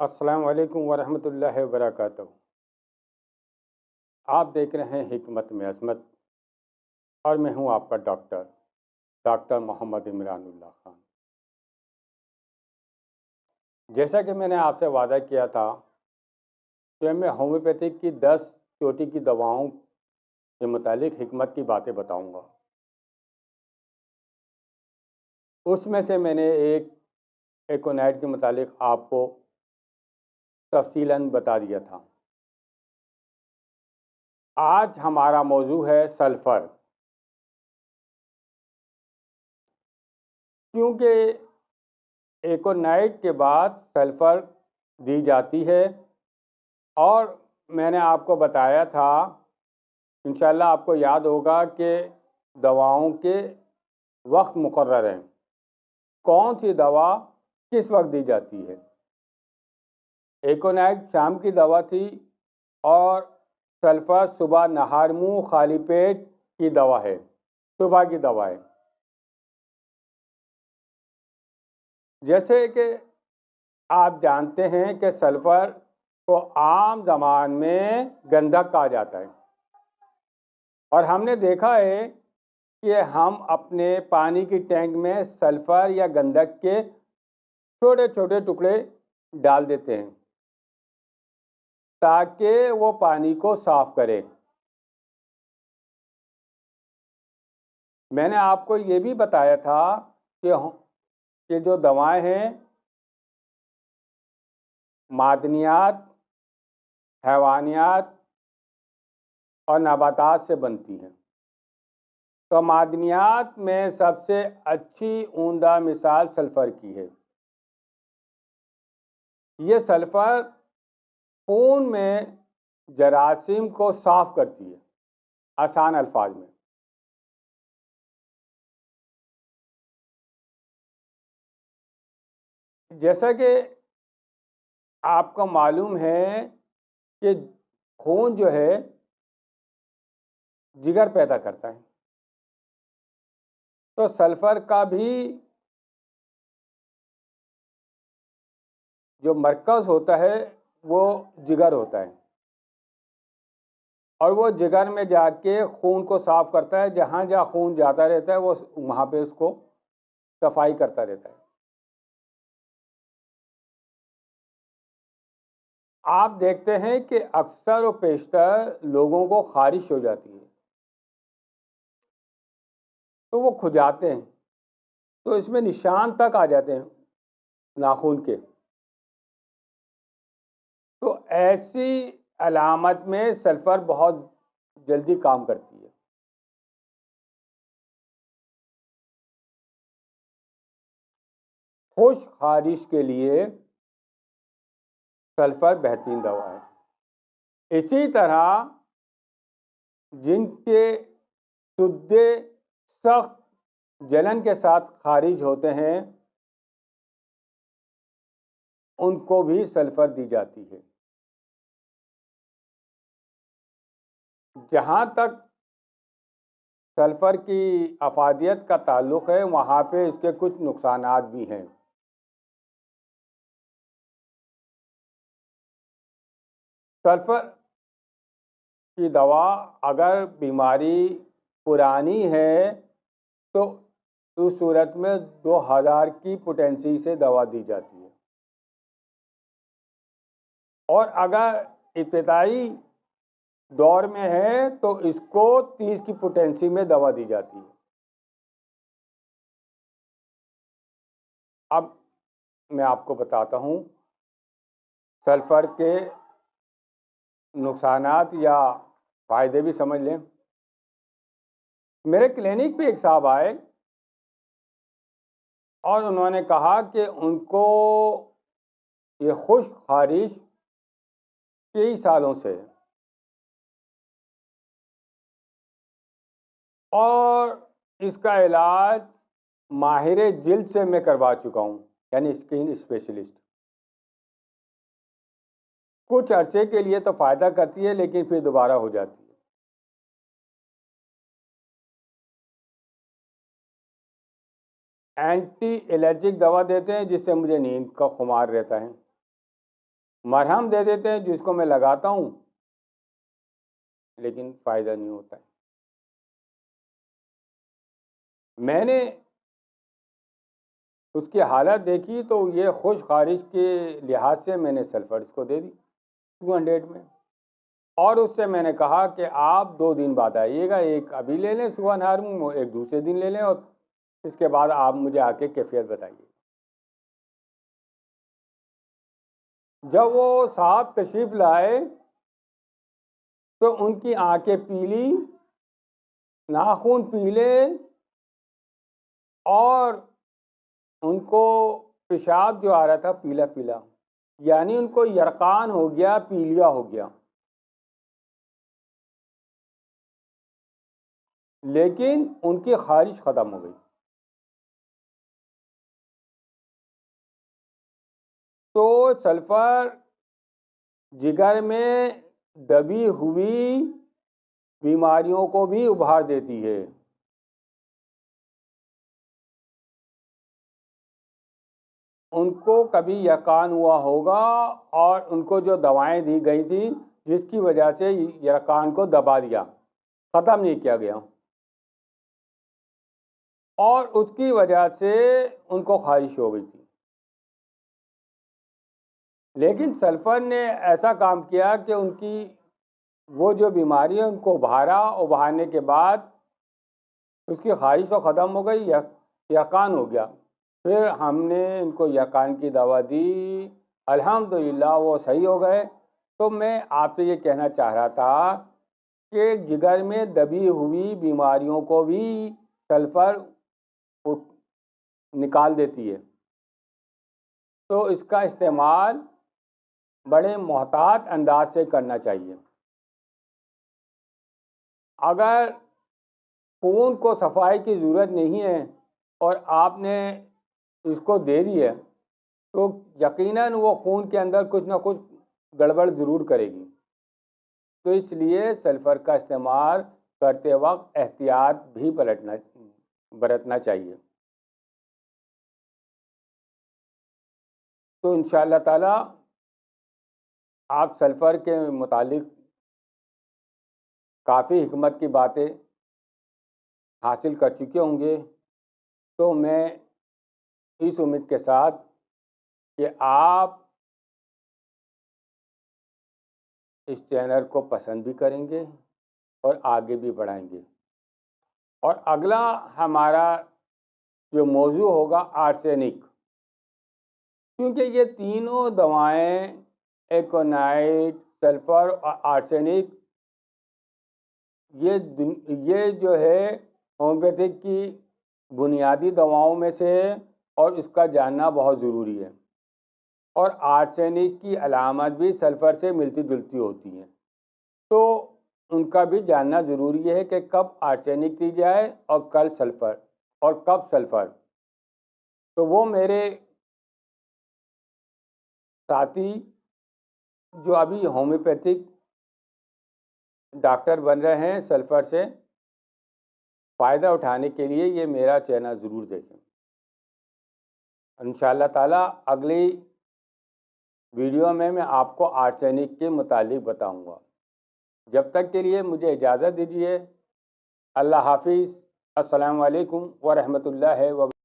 السلام علیکم ورحمۃ اللہ وبرکاتہ۔ آپ دیکھ رہے ہیں حکمت میں عظمت، اور میں ہوں آپ کا ڈاکٹر محمد عمران اللہ خان۔ جیسا کہ میں نے آپ سے وعدہ کیا تھا کہ میں ہومیوپیتھک کی 10 چوٹی کی دواؤں کے متعلق حکمت کی باتیں بتاؤں گا۔ اس میں سے میں نے ایک ایکونائٹ کے متعلق آپ کو تفصیلاً بتا دیا تھا۔ آج ہمارا موضوع ہے سلفر، کیونکہ ایکونائٹ کے بعد سلفر دی جاتی ہے، اور میں نے آپ کو بتایا تھا، انشاءاللہ آپ کو یاد ہوگا کہ دواؤں کے وقت مقرر ہیں، کون سی دوا کس وقت دی جاتی ہے۔ ایکونائٹ شام کی دوا تھی، اور سلفر صبح نہار منہ خالی پیٹ کی دوا ہے، صبح کی دوا ہے۔ جیسے کہ آپ جانتے ہیں کہ سلفر کو عام زبان میں گندھک کہا جاتا ہے، اور ہم نے دیکھا ہے کہ ہم اپنے پانی کی ٹینک میں سلفر یا گندھک کے چھوٹے چھوٹے ٹکڑے ڈال دیتے ہیں تاکہ وہ پانی کو صاف کرے۔ میں نے آپ کو یہ بھی بتایا تھا کہ جو دوائیں ہیں معدنیات، حیوانیات اور نباتات سے بنتی ہیں۔ تو معدنیات میں سب سے اچھی عمدہ مثال سلفر کی ہے۔ یہ سلفر خون میں جراثیم کو صاف کرتی ہے، آسان الفاظ میں۔ جیسا کہ آپ کو معلوم ہے کہ خون جو ہے جگر پیدا کرتا ہے، تو سلفر کا بھی جو مرکز ہوتا ہے وہ جگر ہوتا ہے، اور وہ جگر میں جا کے خون کو صاف کرتا ہے۔ جہاں جہاں خون جاتا رہتا ہے وہ وہاں پہ اس کو صفائی کرتا رہتا ہے۔ آپ دیکھتے ہیں کہ اکثر و بیشتر لوگوں کو خارش ہو جاتی ہے تو وہ کھجاتے ہیں، تو اس میں نشان تک آ جاتے ہیں ناخن کے۔ تو ایسی علامت میں سلفر بہت جلدی کام کرتی ہے۔ خشک خارش کے لیے سلفر بہترین دوا ہے۔ اسی طرح جن کے سدے سخت جلن کے ساتھ خارج ہوتے ہیں ان کو بھی سلفر دی جاتی ہے۔ جہاں تک سلفر کی افادیت کا تعلق ہے وہاں پہ اس کے کچھ نقصانات بھی ہیں۔ سلفر کی دوا اگر بیماری پرانی ہے تو اس صورت میں 2000 کی پوٹینسی سے دوا دی جاتی ہے، اور اگر ابتدائی دور میں ہے تو اس کو 30 کی پوٹینسی میں دوا دی جاتی ہے۔ اب میں آپ کو بتاتا ہوں سلفر کے نقصانات یا فائدے بھی سمجھ لیں۔ میرے کلینک پہ ایک صاحب آئے اور انہوں نے کہا کہ ان کو یہ خشک خارش کئی سالوں سے ہے، اور اس کا علاج ماہر جلد سے میں کروا چکا ہوں، یعنی اسکن اسپیشلسٹ۔ کچھ عرصے کے لیے تو فائدہ کرتی ہے لیکن پھر دوبارہ ہو جاتی ہے۔ اینٹی الرجک دوا دیتے ہیں جس سے مجھے نیند کا خمار رہتا ہے۔ مرہم دے دیتے ہیں جس کو میں لگاتا ہوں لیکن فائدہ نہیں ہوتا ہے۔ میں نے اس کی حالت دیکھی تو یہ خشک خارش کے لحاظ سے میں نے سلفر اس کو دے دی 200 میں، اور اس سے میں نے کہا کہ آپ 2 دن بعد آئیے گا، ایک ابھی لے لیں صبح نہار میں، ایک دوسرے دن لے لیں، اور اس کے بعد آپ مجھے آ کے کیفیت بتائیے۔ جب وہ صاحب تشریف لائے تو ان کی آنکھیں پیلی، ناخن پیلے، اور ان کو پیشاب جو آ رہا تھا پیلا پیلا، یعنی ان کو یرقان ہو گیا، پیلیا ہو گیا، لیکن ان کی خارش ختم ہو گئی۔ تو سلفر جگر میں دبی ہوئی بیماریوں کو بھی ابھار دیتی ہے۔ ان کو کبھی یرقان ہوا ہوگا اور ان کو جو دوائیں دی گئی تھیں جس کی وجہ سے یرقان کو دبا دیا، ختم نہیں کیا گیا، اور اس کی وجہ سے ان کو خارش ہو گئی تھی۔ لیکن سلفر نے ایسا کام کیا کہ ان کی وہ جو بیماری ہے ان کو ابھارنے کے بعد اس کی خارش تو ختم ہو گئی، یرقان ہو گیا۔ پھر ہم نے ان کو یرقان کی دوا دی، الحمدللہ وہ صحیح ہو گئے۔ تو میں آپ سے یہ کہنا چاہ رہا تھا کہ جگر میں دبی ہوئی بیماریوں کو بھی سلفر نکال دیتی ہے، تو اس کا استعمال بڑے محتاط انداز سے کرنا چاہیے۔ اگر خون کو صفائی کی ضرورت نہیں ہے اور آپ نے اس کو دے دی ہے تو یقیناً وہ خون کے اندر کچھ نہ کچھ گڑبڑ ضرور کرے گی، تو اس لیے سلفر کا استعمال کرتے وقت احتیاط بھی برتنا چاہیے۔ تو انشاءاللہ تعالی آپ سلفر کے متعلق کافی حکمت کی باتیں حاصل کر چکے ہوں گے، تو میں اس امید کے ساتھ کہ آپ اس چینل کو پسند بھی کریں گے اور آگے بھی بڑھائیں گے۔ اور اگلا ہمارا جو موضوع ہوگا آرسینک، کیونکہ یہ تینوں دوائیں ایکونائٹ، سلفر اور آرسینک، یہ جو ہے ہومیوپیتھک کی بنیادی دواؤں میں سے ہے اور اس کا جاننا بہت ضروری ہے۔ اور آرسینک کی علامت بھی سلفر سے ملتی جلتی ہوتی ہیں، تو ان کا بھی جاننا ضروری ہے کہ کب آرسینک دی جائے اور کب سلفر۔ تو وہ میرے ساتھی جو ابھی ہومیوپیتھک ڈاکٹر بن رہے ہیں، سلفر سے فائدہ اٹھانے کے لیے یہ میرا چینل ضرور دیکھیں۔ انشاءاللہ تعالی اگلی ویڈیو میں آپ کو آرسینک کے متعلق بتاؤں گا۔ جب تک کے لیے مجھے اجازت دیجیے۔ اللہ حافظ۔ السلام علیکم ورحمۃ اللہ وبرکاتہ۔